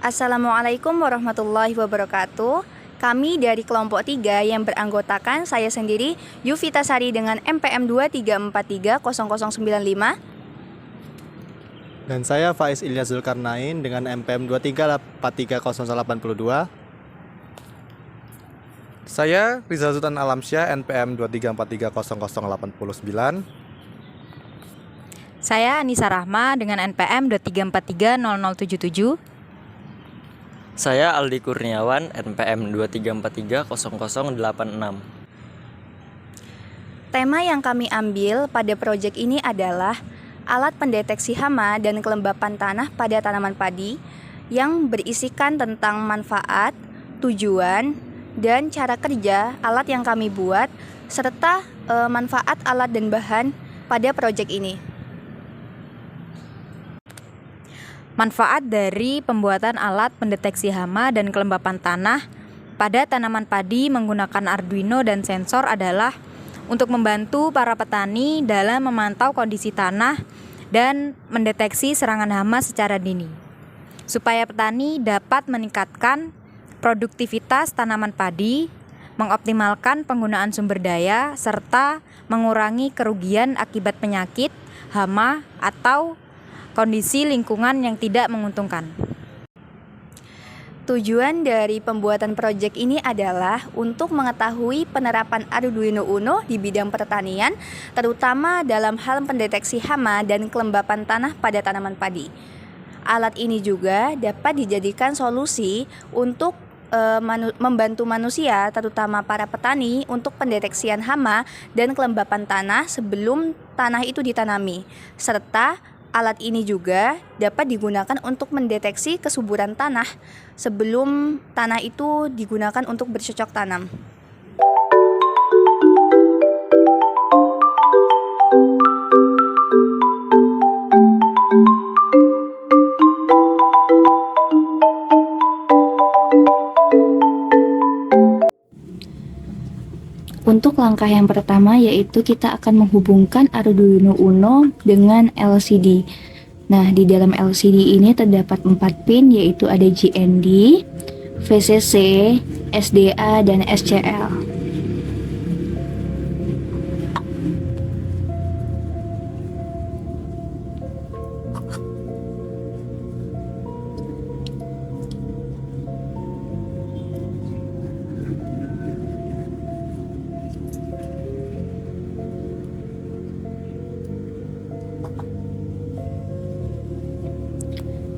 Assalamualaikum warahmatullahi wabarakatuh. Kami dari kelompok 3 yang beranggotakan saya sendiri, Yuvita Sari dengan MPM 234300095. Dan saya Faiz Ilyas Zulkarnain dengan MPM 2343082. Saya Rizal Sultan Alamsyah, NPM 2343089. Saya Anissa Rahma dengan NPM 234300077. Saya Aldi Kurniawan, NPM 234300086. Tema yang kami ambil pada proyek ini adalah alat pendeteksi hama dan kelembapan tanah pada tanaman padi yang berisikan tentang manfaat, tujuan, dan cara kerja alat yang kami buat serta manfaat alat dan bahan pada proyek ini. Manfaat dari pembuatan alat pendeteksi hama dan kelembapan tanah pada tanaman padi menggunakan Arduino dan sensor adalah untuk membantu para petani dalam memantau kondisi tanah dan mendeteksi serangan hama secara dini, supaya petani dapat meningkatkan produktivitas tanaman padi, mengoptimalkan penggunaan sumber daya, serta mengurangi kerugian akibat penyakit, hama, atau kondisi lingkungan yang tidak menguntungkan. Tujuan dari pembuatan proyek ini adalah untuk mengetahui penerapan Arduino Uno di bidang pertanian, terutama dalam hal pendeteksi hama dan kelembapan tanah pada tanaman padi. Alat ini juga dapat dijadikan solusi untuk membantu manusia, terutama para petani, untuk pendeteksian hama dan kelembapan tanah sebelum tanah itu ditanami, serta alat ini juga dapat digunakan untuk mendeteksi kesuburan tanah sebelum tanah itu digunakan untuk bercocok tanam. Untuk langkah yang pertama yaitu kita akan menghubungkan Arduino Uno dengan LCD. Nah, di dalam LCD ini terdapat 4 pin yaitu ada GND, VCC, SDA, dan SCL.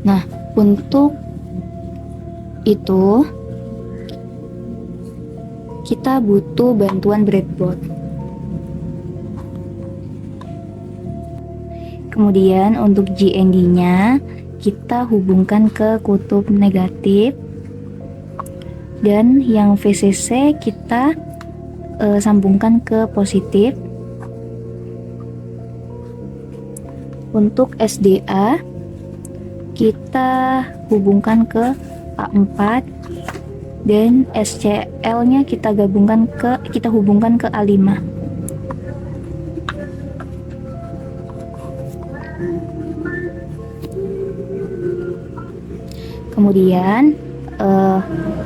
Nah, untuk itu kita butuh bantuan breadboard. Kemudian untuk GND-nya kita hubungkan ke kutub negatif, dan yang VCC kita sambungkan ke positif. Untuk SDA kita hubungkan ke A4, dan SCL-nya kita hubungkan ke A5. Kemudian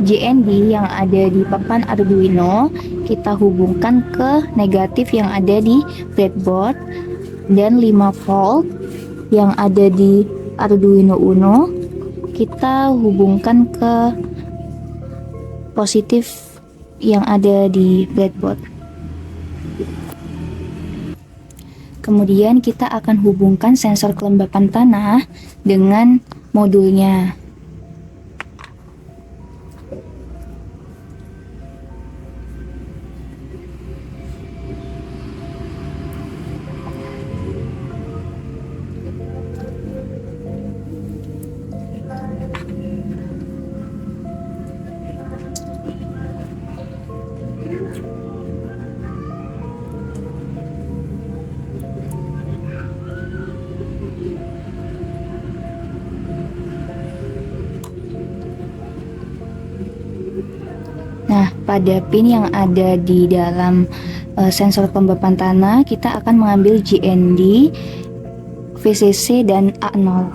GND yang ada di papan Arduino kita hubungkan ke negatif yang ada di breadboard, dan 5 volt yang ada di Arduino Uno kita hubungkan ke positif yang ada di breadboard. Kemudian kita akan hubungkan sensor kelembapan tanah dengan modulnya. Nah, pada pin yang ada di dalam sensor kelembapan tanah kita akan mengambil GND, VCC, dan A0.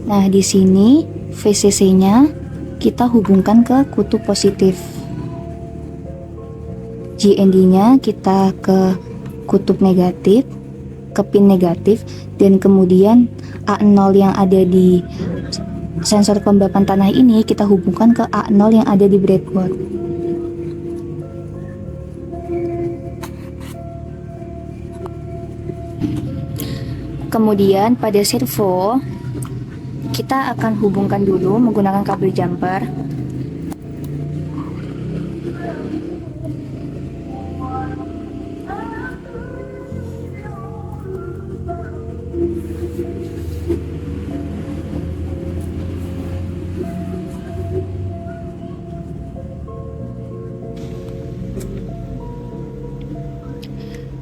Nah, di sini VCC-nya kita hubungkan ke kutub positif. GND-nya kita ke kutub negatif, ke pin negatif, dan kemudian A0 yang ada di sensor kelembapan tanah ini kita hubungkan ke A0 yang ada di breadboard. Kemudian pada servo kita akan hubungkan dulu menggunakan kabel jumper.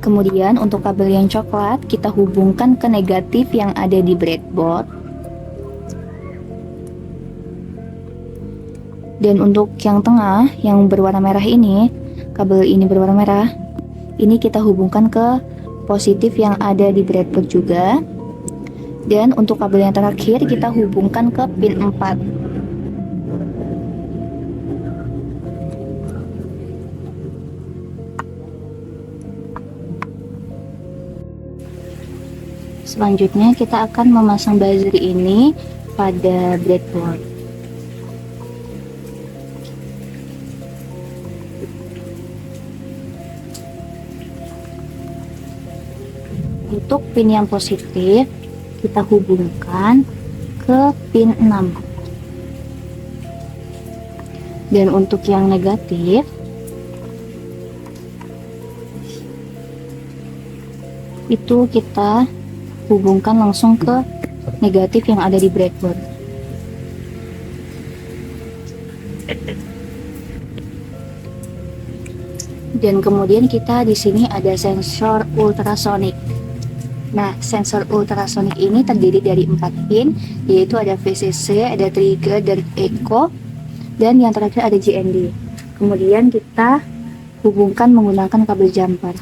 Kemudian untuk kabel yang coklat kita hubungkan ke negatif yang ada di breadboard. Dan untuk yang tengah yang berwarna merah ini, kabel ini berwarna merah, ini kita hubungkan ke positif yang ada di breadboard juga. Dan untuk kabel yang terakhir kita hubungkan ke pin 4. Selanjutnya kita akan memasang buzzer ini pada breadboard. Untuk pin yang positif kita hubungkan ke pin 6. Dan untuk yang negatif itu kita hubungkan langsung ke negatif yang ada di breadboard. Dan kemudian kita di sini ada sensor ultrasonik. Nah, sensor ultrasonik ini terdiri dari 4 pin, yaitu ada VCC, ada trigger, dan echo, dan yang terakhir ada GND. Kemudian kita hubungkan menggunakan kabel jumper.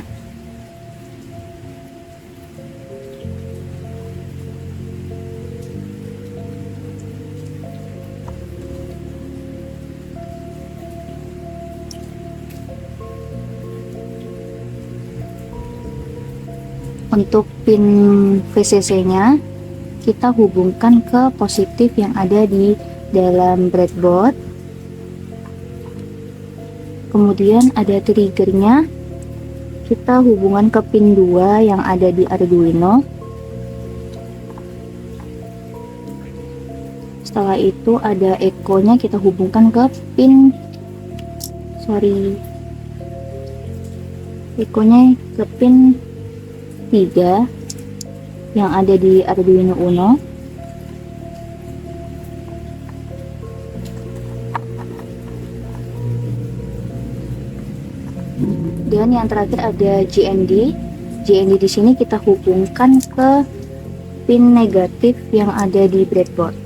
Untuk pin VCC-nya kita hubungkan ke positif yang ada di dalam breadboard. Kemudian ada triggernya, kita hubungan ke pin 2 yang ada di Arduino. Setelah itu ada echo-nya, kita hubungkan ke pin echo-nya ke pin 3 yang ada di Arduino Uno. Dan yang terakhir ada GND. GND di sini kita hubungkan ke pin negatif yang ada di breadboard.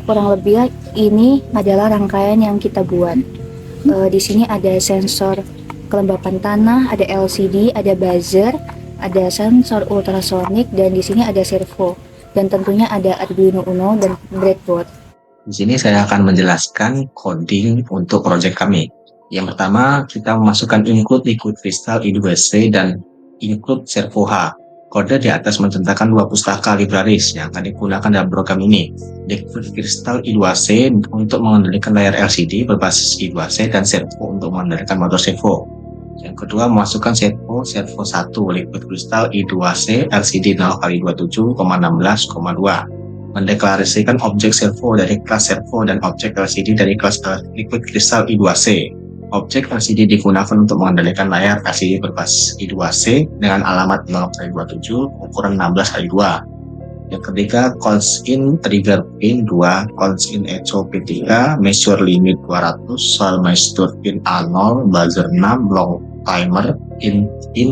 Kurang lebih ini adalah rangkaian yang kita buat. Di sini ada sensor kelembapan tanah, ada LCD, ada buzzer, ada sensor ultrasonik, dan di sini ada servo. Dan tentunya ada Arduino Uno dan breadboard. Di sini saya akan menjelaskan coding untuk project kami. Yang pertama, kita memasukkan include liquid crystal I2C dan include servo H. Kode di atas mencontohkan 2 pustaka libraries yang akan digunakan dalam program ini. Liquid Crystal I2C untuk mengendalikan layar LCD berbasis I2C dan servo untuk mengendalikan motor servo. Yang kedua, memasukkan servo 1 Liquid Crystal I2C LCD 0x27,16,2. Mendeklarasikan objek servo dari kelas servo dan objek LCD dari kelas Liquid Crystal I2C. Objek LCD digunakan untuk mengendalikan layar LCD berbasis I2C dengan alamat 0x27 ukuran 16x2. Yang ketiga, calls in trigger pin 2, calls in echo pin 3, measure limit 200, soil moisture pin A0, buzzer 6, long timer in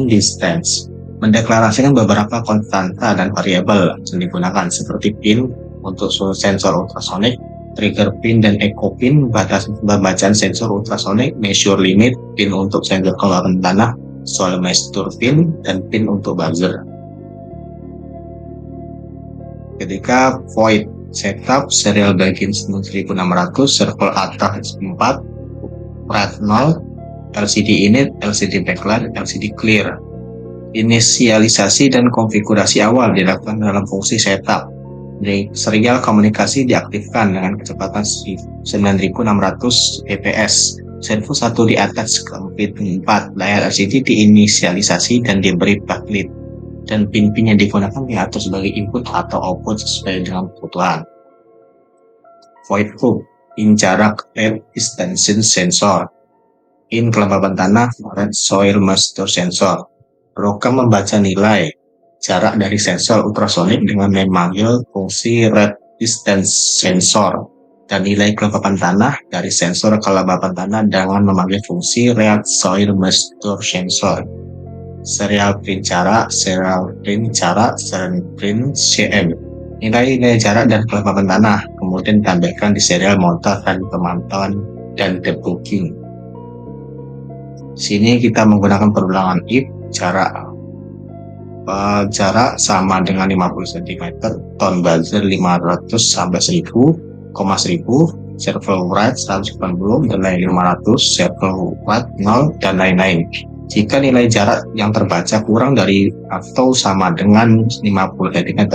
distance. Mendeklarasikan beberapa konstanta dan variabel yang digunakan seperti pin untuk sensor ultrasonik, trigger pin dan echo pin, batas pembacaan sensor ultrasonik, measure limit, pin untuk sensor kelembapan tanah, soil moisture pin, dan pin untuk buzzer. Ketika void setup serial begin 1600, circle atas 4, red 0, LCD init, LCD backlight, LCD clear. Inisialisasi dan konfigurasi awal dilakukan dalam fungsi setup. Serial komunikasi diaktifkan dengan kecepatan 9600 fps. Servo 1 di atas ke pin 4, layar LCD diinisialisasi dan diberi backlit, dan pin-pin yang digunakan diatur sebagai input atau output sesuai dengan kebutuhan. Void hook, in jarak red extension sensor, in kelembapan tanah red soil moisture sensor. Program membaca nilai jarak dari sensor ultrasonik dengan memanggil fungsi red distance sensor, dan nilai kelembapan tanah dari sensor kelembapan tanah dengan memanggil fungsi red soil moisture sensor. Serial print jarak, serial print CM. Nilai jarak dan kelembapan tanah kemudian ditampilkan di serial motor dan pemantauan dan debugging. Sini kita menggunakan perulangan if jarak sama dengan 50 cm, tone buzzer 500 sampai 1000, 1000, circle write 180, nilai 500, circle write 0, dan lain-lain. Jika nilai jarak yang terbaca kurang dari atau sama dengan 50 cm,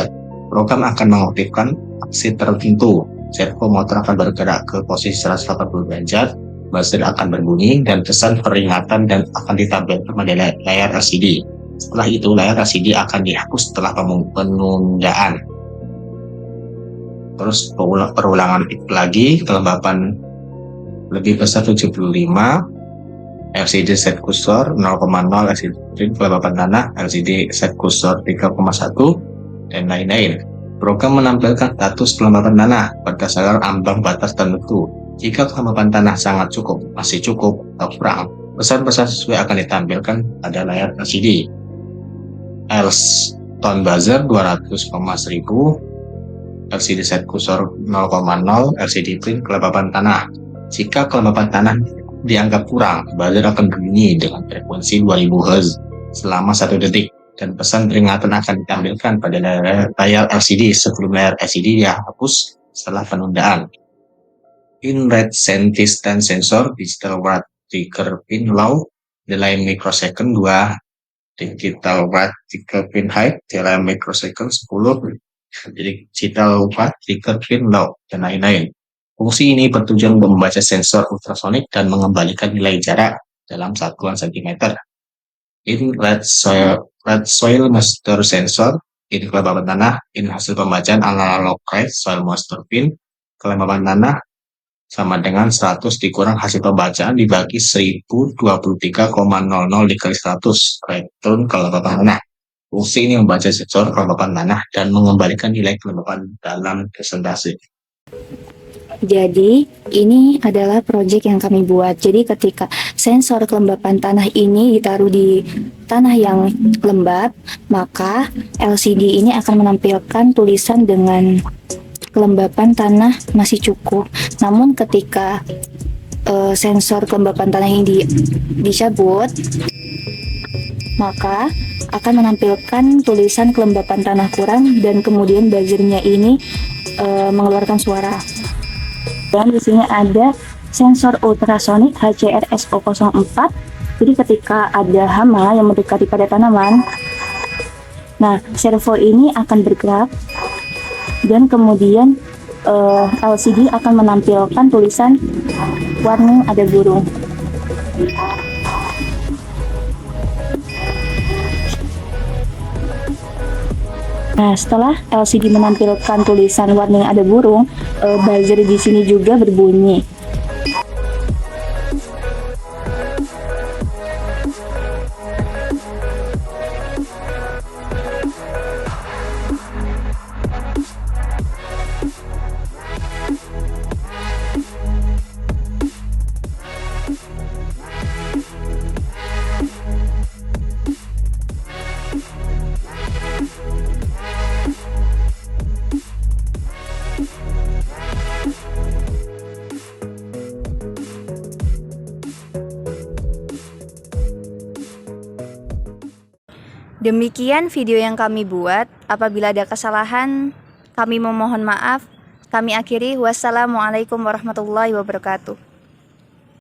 program akan mengaktifkan aksi tertentu. Servo motor akan bergerak ke posisi 180 derajat, buzzer akan berbunyi, dan pesan peringatan dan akan ditampilkan pada layar LCD. Setelah itu, layar LCD akan dihapus setelah penundaan. Terus perulangan lagi, kelembapan lebih besar 75, LCD set kursor 0,0, LCD print kelembapan tanah, LCD set kursor 3,1, dan lain-lain. Program menampilkan status kelembapan tanah berdasarkan ambang batas tertentu. Jika kelembapan tanah sangat cukup, masih cukup, atau kurang, pesan-pesan sesuai akan ditampilkan pada layar LCD. Else, tone buzzer 200,1000, LCD set kursor 0,0, LCD print kelembapan tanah. Jika kelembapan tanah dianggap kurang, buzzer akan berbunyi dengan frekuensi 2000 Hz selama 1 detik, dan pesan peringatan akan ditampilkan pada layar LCD sebelum layar LCD dihapus setelah penundaan. In red distance sensor, digital write trigger pin low, nilai microsecond 2, digital write trigger pin high, nilai microsecond 10, digital write trigger pin low, dan lain-lain. Fungsi ini bertujuan untuk membaca sensor ultrasonik dan mengembalikan nilai jarak dalam satuan cm. In red soil moisture sensor, in kelembapan tanah, in hasil pembacaan analog red soil moisture pin, kelembapan tanah sama dengan 100 dikurang hasil pembacaan dibagi 1023,00 dikali 100 elektron kelembapan tanah. Fungsi ini membaca sensor kelembapan tanah dan mengembalikan nilai kelembapan dalam presentasi. Jadi, ini adalah proyek yang kami buat. Jadi, ketika sensor kelembapan tanah ini ditaruh di tanah yang lembab, maka LCD ini akan menampilkan tulisan dengan kelembapan tanah masih cukup. Namun, ketika sensor kelembapan tanah ini dicabut, maka akan menampilkan tulisan kelembapan tanah kurang, dan kemudian buzzernya ini mengeluarkan suara. Dan di sini ada sensor ultrasonik HCRSO04. Jadi ketika ada hama yang mendekati pada tanaman, nah servo ini akan bergerak, dan kemudian LCD akan menampilkan tulisan warning ada burung. Nah, setelah LCD menampilkan tulisan warning ada burung, buzzer di sini juga berbunyi. Demikian video yang kami buat. Apabila ada kesalahan, kami memohon maaf. Kami akhiri. Wassalamualaikum warahmatullahi wabarakatuh.